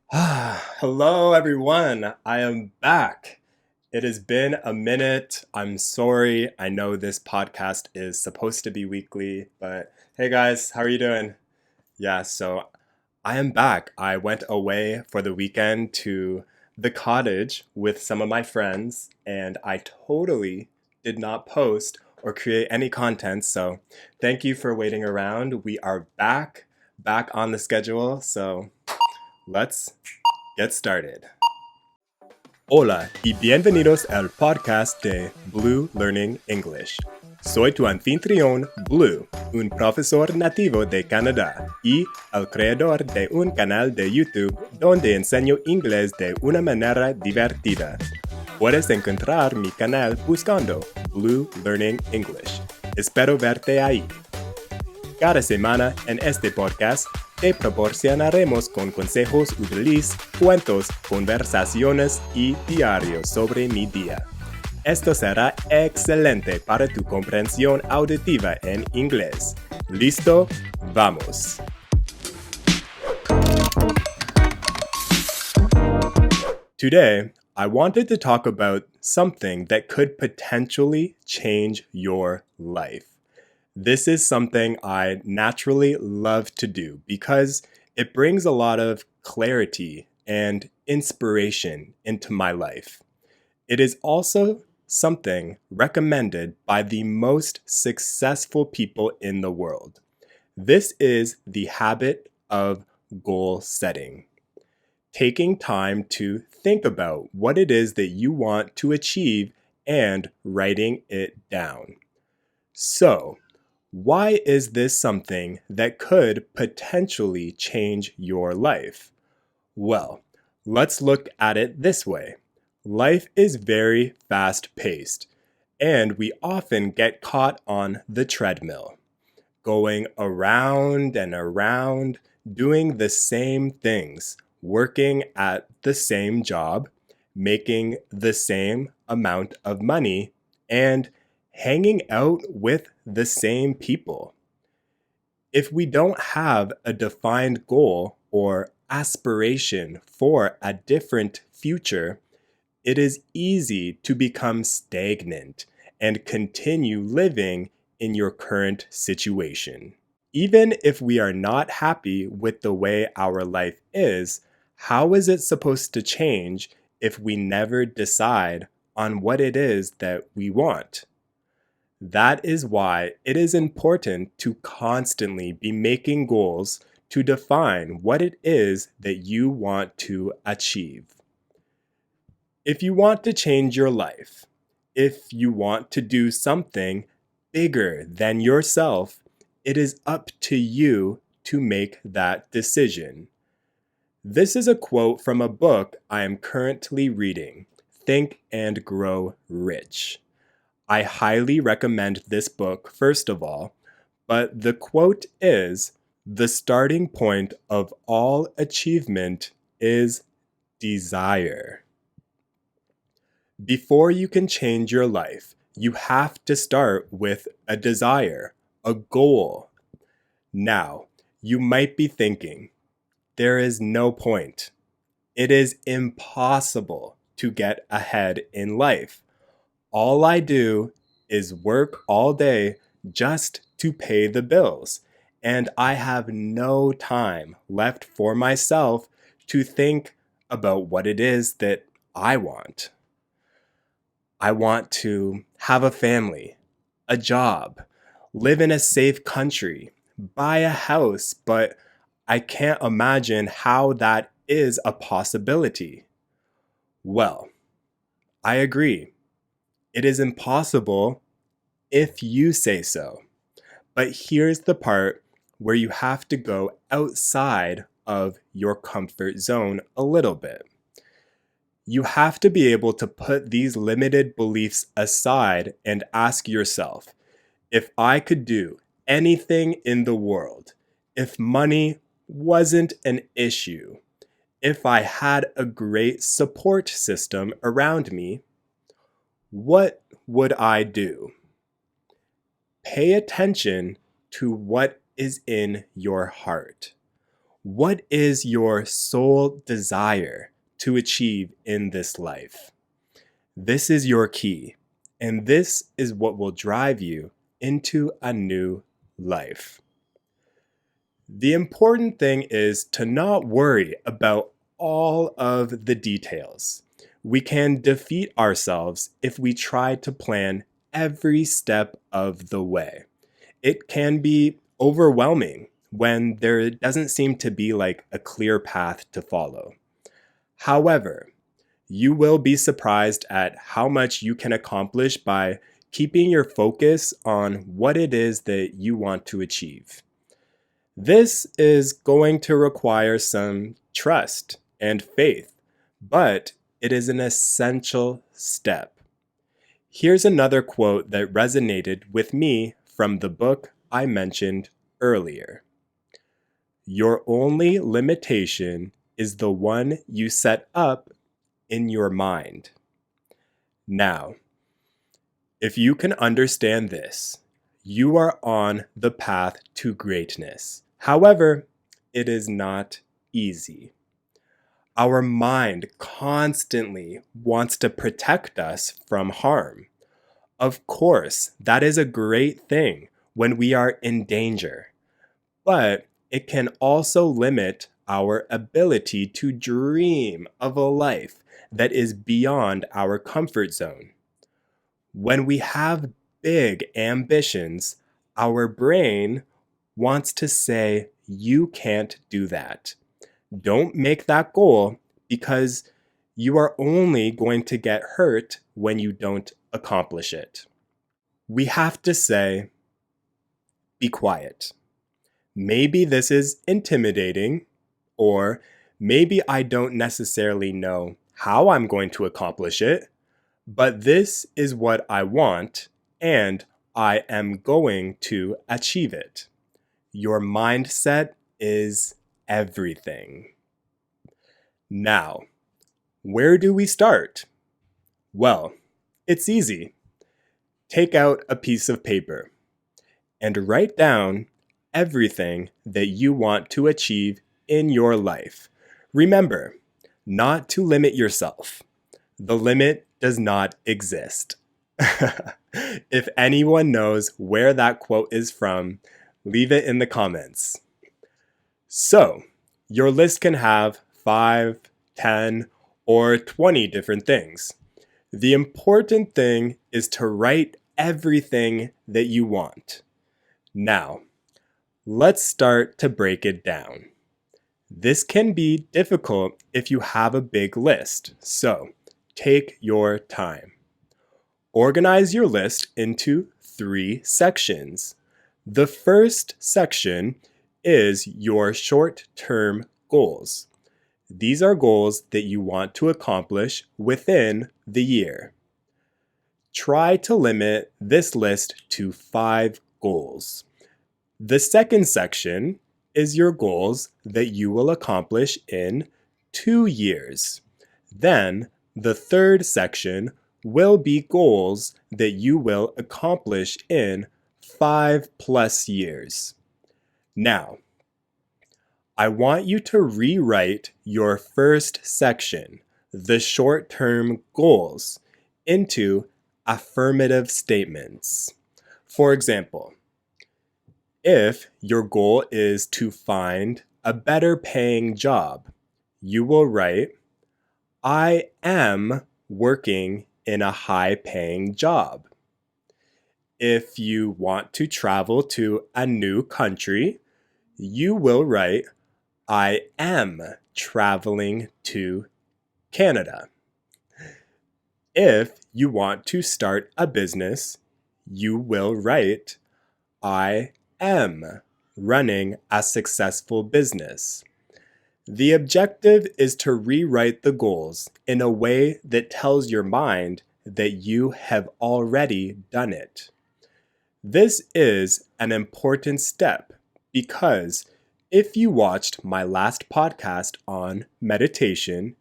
Hello, everyone. I am back. It has been a minute. I'm sorry. I know this podcast is supposed to be weekly, but hey, guys, how are you doing? Yeah, so I am back. I went away for the weekend to the cottage with some of my friends, and I totally did not post or create any content. So thank you for waiting around. We are back on the schedule. So let's get started. Hola y bienvenidos al podcast de Blue Learning English. Soy tu anfitrión Blue, un profesor nativo de Canadá y el creador de un canal de YouTube donde enseño inglés de una manera divertida. Puedes encontrar mi canal buscando Blue Learning English. Espero verte ahí. Cada semana en este podcast te proporcionaremos con consejos útiles, cuentos, conversaciones y diarios sobre mi día. Esto será excelente para tu comprensión auditiva en inglés. ¿Listo? ¡Vamos! Today, I wanted to talk about something that could potentially change your life. This is something I naturally love to do because it brings a lot of clarity and inspiration into my life. It is also something recommended by the most successful people in the world. This is the habit of goal setting. Taking time to think about what it is that you want to achieve and writing it down. So, why is this something that could potentially change your life? Well, let's look at it this way. Life is very fast-paced, and we often get caught on the treadmill, going around and around, doing the same things, working at the same job, making the same amount of money, and hanging out with the same people. If we don't have a defined goal or aspiration for a different future, it is easy to become stagnant and continue living in your current situation. Even if we are not happy with the way our life is, how is it supposed to change if we never decide on what it is that we want? That is why it is important to constantly be making goals to define what it is that you want to achieve. If you want to change your life, if you want to do something bigger than yourself, it is up to you to make that decision. This is a quote from a book I am currently reading, Think and Grow Rich. I highly recommend this book, first of all, but the quote is, "The starting point of all achievement is desire." Before you can change your life, you have to start with a desire, a goal. Now, you might be thinking, there is no point. It is impossible to get ahead in life. All I do is work all day just to pay the bills, and I have no time left for myself to think about what it is that I want. I want to have a family, a job, live in a safe country, buy a house, but I can't imagine how that is a possibility. Well, I agree. It is impossible if you say so. But here's the part where you have to go outside of your comfort zone a little bit. You have to be able to put these limited beliefs aside and ask yourself, if I could do anything in the world, if money wasn't an issue, if I had a great support system around me, what would I do? Pay attention to what is in your heart. What is your sole desire to achieve in this life? This is your key, and this is what will drive you into a new life. The important thing is to not worry about all of the details. We can defeat ourselves if we try to plan every step of the way. It can be overwhelming when there doesn't seem to be like a clear path to follow. However, you will be surprised at how much you can accomplish by keeping your focus on what it is that you want to achieve. This is going to require some trust and faith, but it is an essential step. Here's another quote that resonated with me from the book I mentioned earlier. Your only limitation is the one you set up in your mind. Now, if you can understand this, you are on the path to greatness. However, it is not easy. Our mind constantly wants to protect us from harm. Of course, that is a great thing when we are in danger, but it can also limit our ability to dream of a life that is beyond our comfort zone. When we have big ambitions, our brain wants to say, you can't do that. Don't make that goal because you are only going to get hurt when you don't accomplish it. We have to say, be quiet. Maybe this is intimidating, or maybe I don't necessarily know how I'm going to accomplish it, but this is what I want, and I am going to achieve it. Your mindset is everything. Now, where do we start? Well, it's easy. Take out a piece of paper and write down everything that you want to achieve in your life. Remember, not to limit yourself. The limit does not exist. If anyone knows where that quote is from, leave it in the comments. So, your list can have 5, 10, or 20 different things. The important thing is to write everything that you want. Now, let's start to break it down. This can be difficult if you have a big list, so take your time. Organize your list into 3 sections. The first section is your short-term goals. These are goals that you want to accomplish within the year. Try to limit this list to 5 goals. The second section is your goals that you will accomplish in 2 years. Then the third section will be goals that you will accomplish in 5+ years. Now, I want you to rewrite your first section, the short-term goals, into affirmative statements. For example, if your goal is to find a better paying job, you will write, I am working in a high-paying job. If you want to travel to a new country, you will write, I am traveling to Canada. If you want to start a business, you will write, I am running a successful business. The objective is to rewrite the goals in a way that tells your mind that you have already done it. This is an important step because if you watched my last podcast on meditation,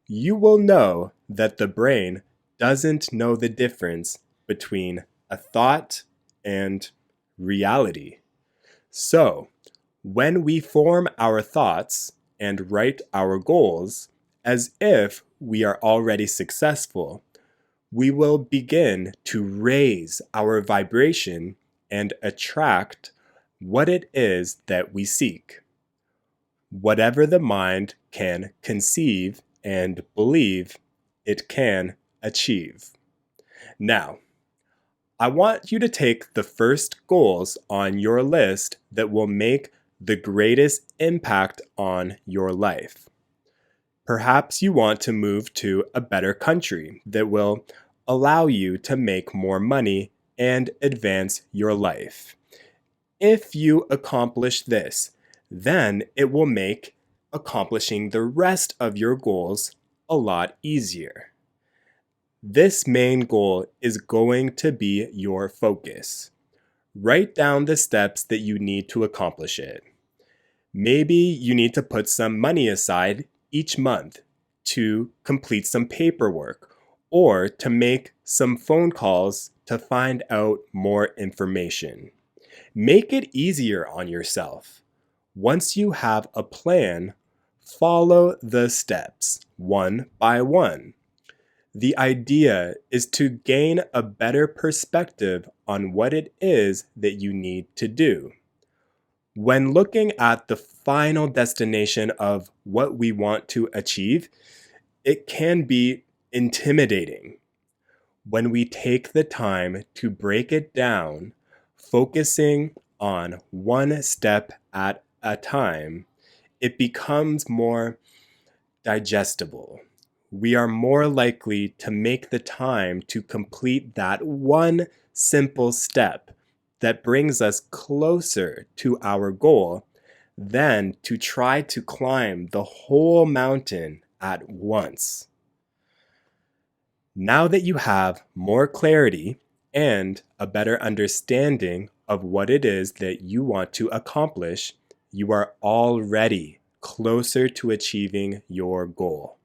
you will know that the brain doesn't know the difference between a thought and reality. So, When we form our thoughts and write our goals as if we are already successful, we will begin to raise our vibration and attract what it is that we seek. Whatever the mind can conceive and believe, it can achieve. Now, I want you to take the first goals on your list that will make the greatest impact on your life. Perhaps you want to move to a better country that will allow you to make more money and advance your life. If you accomplish this, then it will make accomplishing the rest of your goals a lot easier. This main goal is going to be your focus. Write down the steps that you need to accomplish it. Maybe you need to put some money aside each month to complete some paperwork or to make some phone calls to find out more information. Make it easier on yourself. Once you have a plan, follow the steps one by one. The idea is to gain a better perspective on what it is that you need to do. When looking at the final destination of what we want to achieve, it can be intimidating. When we take the time to break it down, focusing on one step at a time, it becomes more digestible. We are more likely to make the time to complete that one simple step that brings us closer to our goal than to try to climb the whole mountain at once. Now that you have more clarity and a better understanding of what it is that you want to accomplish, you are already closer to achieving your goal.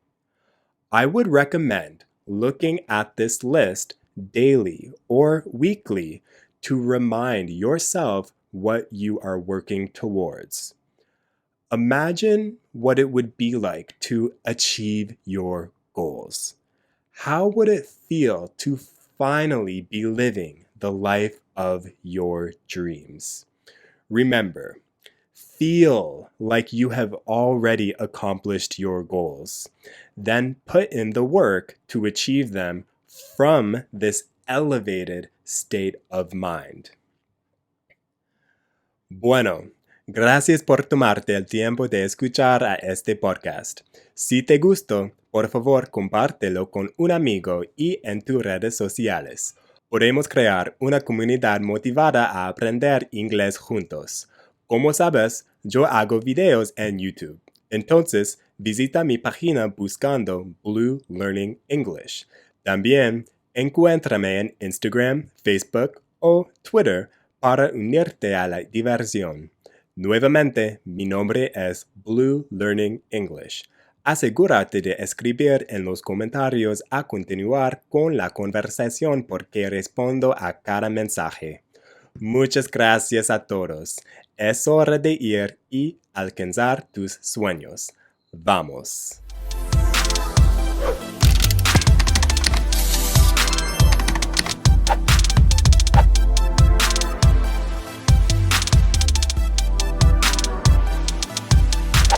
I would recommend looking at this list daily or weekly to remind yourself what you are working towards. Imagine what it would be like to achieve your goals. How would it feel to finally be living the life of your dreams? Remember, feel like you have already accomplished your goals. Then put in the work to achieve them from this elevated state of mind. Bueno, gracias por tomarte el tiempo de escuchar a este podcast. Si te gustó, por favor compártelo con un amigo y en tus redes sociales. Podemos crear una comunidad motivada a aprender inglés juntos. Como sabes, yo hago videos en YouTube. Entonces, visita mi página buscando Blue Learning English. También encuéntrame en Instagram, Facebook o Twitter para unirte a la diversión. Nuevamente, mi nombre es Blue Learning English. Asegúrate de escribir en los comentarios a continuar con la conversación porque respondo a cada mensaje. Muchas gracias a todos. Es hora de ir y alcanzar tus sueños. ¡Vamos!